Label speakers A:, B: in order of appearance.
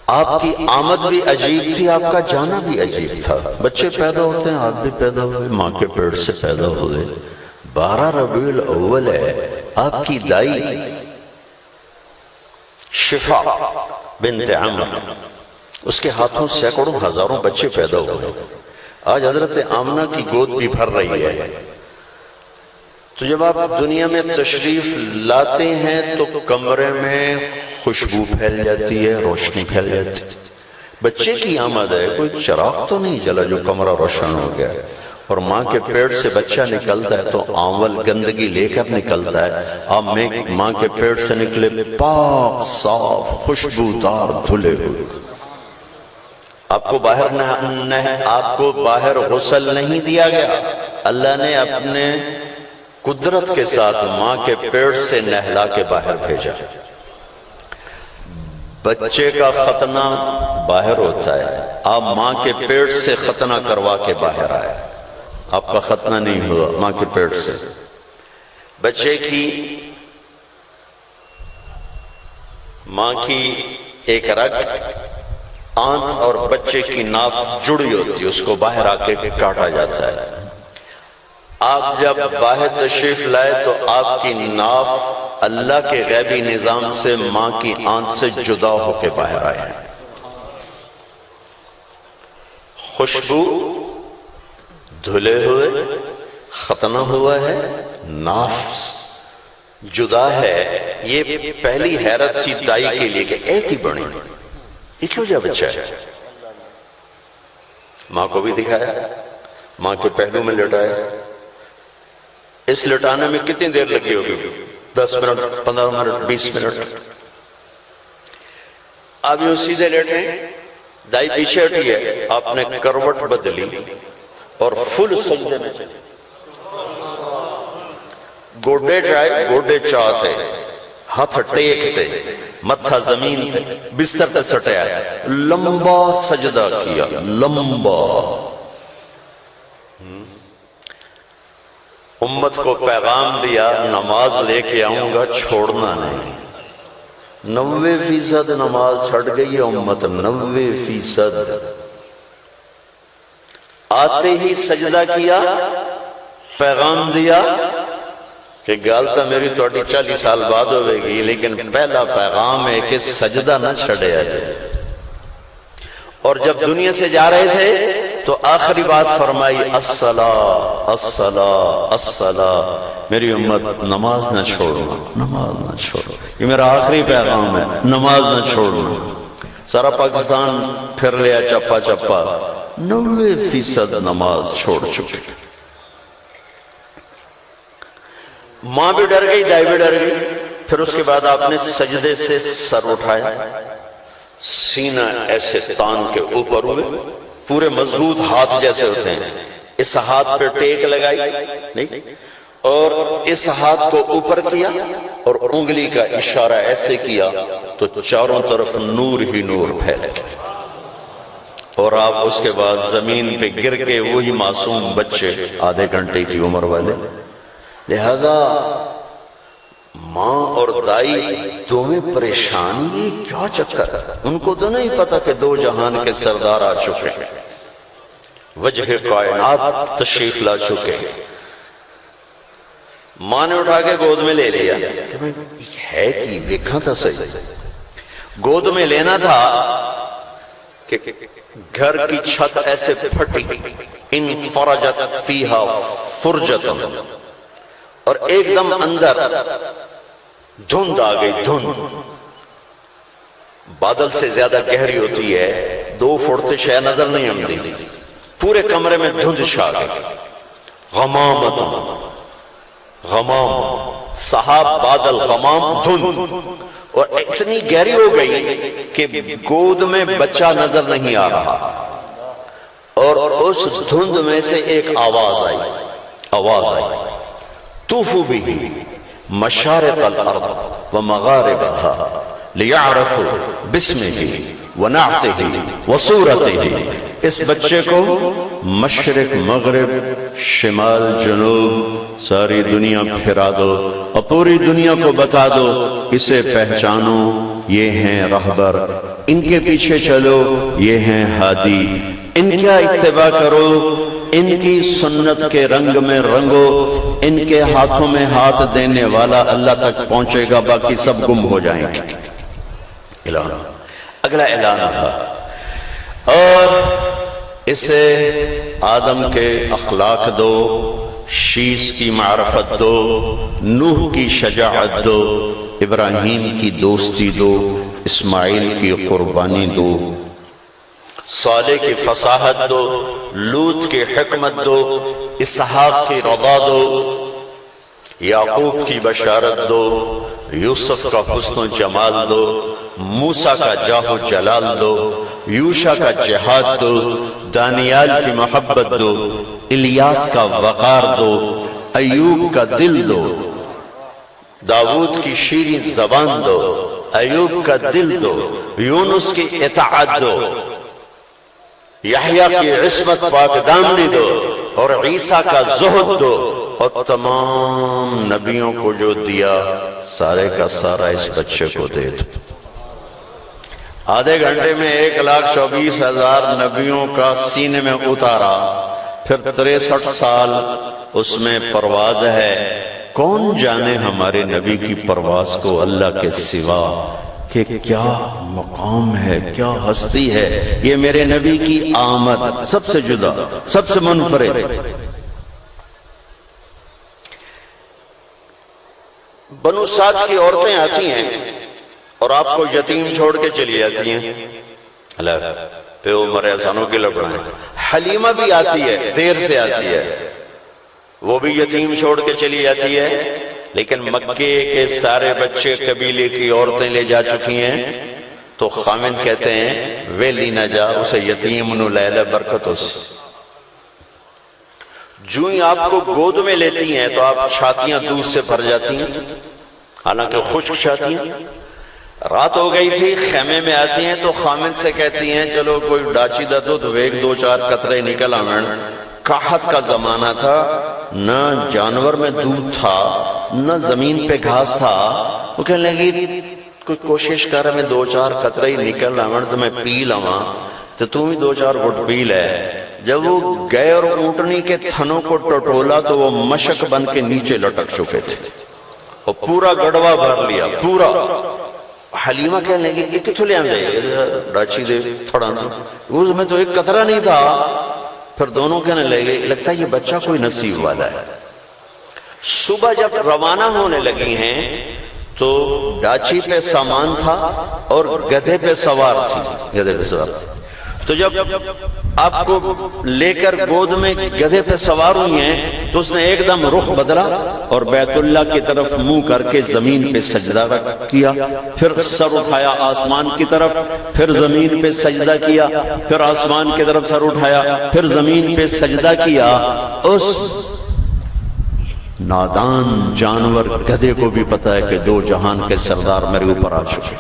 A: آپ کی آمد بھی عجیب تھی، آپ کا جانا بھی عجیب تھا۔ بچے پیدا ہوتے ہیں، آپ بھی پیدا ہوئے، ماں کے پیٹ سے پیدا ہوئے۔ 12 ربیع الاول ہے، آپ کی دائی شفا بنت عمر، اس کے ہاتھوں سینکڑوں ہزاروں بچے پیدا ہوئے۔ آج حضرت آمنہ کی گود بھی بھر رہی ہے۔ تو جب آپ دنیا میں تشریف لاتے ہیں تو کمرے میں خوشبو پھیل جاتی ہے، روشنی پھیل جاتی ہے۔ بچے کی آمد ہے، کوئی چراغ تو نہیں جلا جو کمرہ روشن ہو گیا، اور ماں کے پیٹ سے بچہ نکلتا ہے تو آنول گندگی لے کر نکلتا ہے۔ آپ ماں کے پیٹ سے نکلے پاک صاف خوشبودار دھلے ہوئے۔ آپ کو باہر غسل نہیں دیا گیا، اللہ نے اپنے قدرت کے ساتھ ماں کے پیٹ سے نہلا کے باہر بھیجا۔ بچے کا ختنہ باہر ہوتا ہے، آپ ماں کے پیٹ سے ختنہ کروا کے باہر آئے۔ آپ کا ختنہ نہیں ہوا، ماں کے پیٹ سے۔ بچے کی ماں کی ایک رگ آنت اور بچے کی ناف جڑی ہوتی ہے، اس کو باہر آ کے کاٹا جاتا ہے۔ آپ جب باہر تشریف لائے تو آپ کی ناف اللہ کے غیبی نظام سے ماں کی آنت سے جدا ہو کے باہر آئے۔ خوشبو دھلے ہوئے، ختنہ ہوا ہے، ناف جدا ہے۔ یہ پہلی حیرت تھی دائی کے لیے کہ ایک ہی بڑی، یہ کیوں جا بچہ ہے؟ ماں کو بھی دکھایا، ماں کے پہلو میں لٹایا۔ اس لٹانے میں کتنی دیر لگی ہوگی؟ 10 منٹ، 15 منٹ، 20 منٹ۔ اب یوں سیدھے لیٹے، دائی پیچھے ہٹی ہے، آپ نے کروٹ بدلی اور فل سجدے میں چلے۔ گوڈے چاہے گوڈے چاہتے، ہاتھ ٹیکتے، متھا زمین تے، بستر تے سٹیا، لمبا سجدہ کیا، لمبا۔ امت کو پیغام دیا، نماز لے کے آؤں گا، چھوڑنا نہیں۔ 90% نماز چھڑ گئی ہے امت، 90%۔ آتے ہی سجدہ کیا، پیغام دیا کہ گالتا میری توڑی 40 سال بعد ہوئے گی، لیکن پہلا پیغام ہے کہ سجدہ نہ چھڑے آجائے۔ اور جب دنیا سے جا رہے تھے تو آخری بات فرمائی، الصلاة الصلاة الصلاة، میری امت نماز نہ چھوڑنا، نماز نہ چھوڑنا، یہ میرا آخری پیغام ہے، نماز نہ چھوڑنا۔ سارا پاکستان پھر لیا چپا چپا، 90% نماز چھوڑ چکے۔ ماں بھی ڈر گئی، دائی بھی ڈر گئی۔ پھر اس کے بعد آپ نے سجدے سے سر اٹھایا، سینہ ایسے تان کے اوپر ہوئے، پورے مضبوط ہاتھ جیسے ہوتے ہیں، اس ہاتھ پہ ٹیک لگائی نہیں، اور اس ہاتھ کو اوپر کیا اور انگلی کا اشارہ ایسے کیا تو چاروں طرف نور ہی نور پھیل گیا۔ اور آپ اس کے بعد زمین پہ گر کے وہی معصوم بچے، آدھے گھنٹے کی عمر والے۔ لہذا ماں اور دائی دونوں پریشان، یہ کیا چکر ہے؟ ان کو تو نہیں پتا کہ 2 جہان کے سردار آ چکے، وجہ کائنات تشریف لا چکے۔ ماں نے اٹھا کے گود میں لے لیا کہ میں ہے کی ویکھاں تھا صحیح، گود میں لینا تھا کہ گھر کی چھت ایسے پھٹی، انفرجت فیہا فرجت، اور ایک دم اندر دھند آ گئی، دھند بادل سے زیادہ گہری ہوتی ہے، 2 فٹ شے نظر نہیں آتی، پورے کمرے میں دھند چھا گئی، غمامت، غمام، سحاب، بادل، غمام، دھند، اور اتنی گہری ہو گئی کہ گود میں بچہ نظر نہیں آ رہا، اور اس دھند میں سے ایک آواز آئی، طوفوا به مشارق الارض ومغاربها لیعرفوا باسمه ونعته وصورته۔ اس بچے کو مشرق مغرب شمال جنوب ساری دنیا پھرا دو اور پوری دنیا کو بتا دو، اسے پہچانو، یہ ہیں رہبر، ان کے پیچھے چلو یہ ہیں ہادی، ان کا اتباع کرو، ان کی سنت کے رنگ میں رنگو، ان کے ہاتھوں میں ہاتھ دینے والا اللہ تک پہنچے گا، باقی سب گم ہو جائیں گے۔ اعلان، اگلا اعلان تھا، اور اسے آدم کے اخلاق دو، شیش کی معرفت دو، نوح کی شجاعت دو، ابراہیم کی دوستی دو، اسماعیل کی قربانی دو، صالح کی فصاحت دو، لوط کی حکمت دو، اسحاق کی رضا دو، یعقوب کی بشارت دو، یوسف کا حسن و جمال دو، موسیٰ کا جاہ و جلال دو، یوشع کا جہاد دو، دانیال کی محبت دو، الیاس کا وقار دو، ایوب کا دل دو، داؤد کی شیریں زبان دو، ایوب کا دل دو، یونس کی اطاعت دو، یحییٰ کی عصمت پاک دامنی دو، اور عیسیٰ کا زہد دو، اور تمام نبیوں کو جو دیا سارے کا سارا اس بچے کو دے دو۔ آدھے گھنٹے میں 1,24,000 نبیوں کا سینے میں اتارا، پھر 63 سال اس میں پرواز ہے۔ کون جانے ہمارے نبی کی پرواز کو اللہ کے سوا، کہ کیا مقام ہے، کیا ہستی ہے۔ یہ میرے نبی کی آمد سب سے جدا، سب سے منفرد۔ بنو سعد کی عورتیں آتی ہیں اور آپ کو یتیم چھوڑ کے چلی جاتی ہیں، اللہ پہ عمر احسانوں کے لبڑائیں۔ حلیمہ بھی آتی ہے، دیر سے آتی ہے، وہ بھی یتیم چھوڑ کے چلی جاتی ہے، لیکن مکے کے سارے بچے قبیلے کی عورتیں لے جا چکی ہیں، تو خامن کہتے ہیں ویلی نہ جا، اسے یتیم نو لے لے برکتوں سے۔ جو ہی آپ کو گود میں لیتی ہیں تو آپ چھاتیاں دودھ سے بھر جاتی ہیں، حالانکہ خشک چھاتیاں۔ رات ہو گئی تھی، خیمے میں آتی ہیں تو خامن سے کہتی ہیں چلو کوئی ڈاچی دا دودھ ویک 2-4 قطرے نکل آمن۔ قحط کا زمانہ تھا، نہ جانور میں دودھ تھا، نہ زمین پہ گھاس تھا۔ وہ کہنے لگی کوئی کوشش کر میں 2-4 قطرے ہی نکل آمن تو میں پی لواں، تو تم ہی 2-4 گھٹ پی لے۔ جب وہ گئے اور اونٹنی کے تھنوں کو ٹٹولا تو وہ مشک بن کے نیچے لٹک چکے تھے، اور پورا گڑوا بھر لیا پورا۔ حلیمہ کہنے لگی ایک کتھو لے آم جائے ڈاچی دے تھوڑا نا، اس میں تو ایک قطرہ نہیں تھا۔ پھر دونوں کہنے لگے لگتا ہے یہ بچہ کوئی نصیب والا ہے۔ صبح جب روانہ ہونے لگی ہیں تو ڈاچی پہ سامان تھا اور گدھے پہ سوار تھی، گدھے پہ سوار تھی۔ تو جب آپ کو لے کر گود میں گدھے پہ سوار ہوئی ہیں تو اس نے ایک دم رخ بدلا اور بیت اللہ کی طرف منہ کر کے زمین پہ سجدہ کیا، پھر سر اٹھایا آسمان کی طرف، پھر زمین پہ سجدہ کیا، پھر آسمان کی طرف سر اٹھایا، پھر زمین پہ سجدہ کیا۔ اس نادان جانور گدھے کو بھی پتا ہے کہ 2 جہان کے سردار میرے اوپر آ چکے۔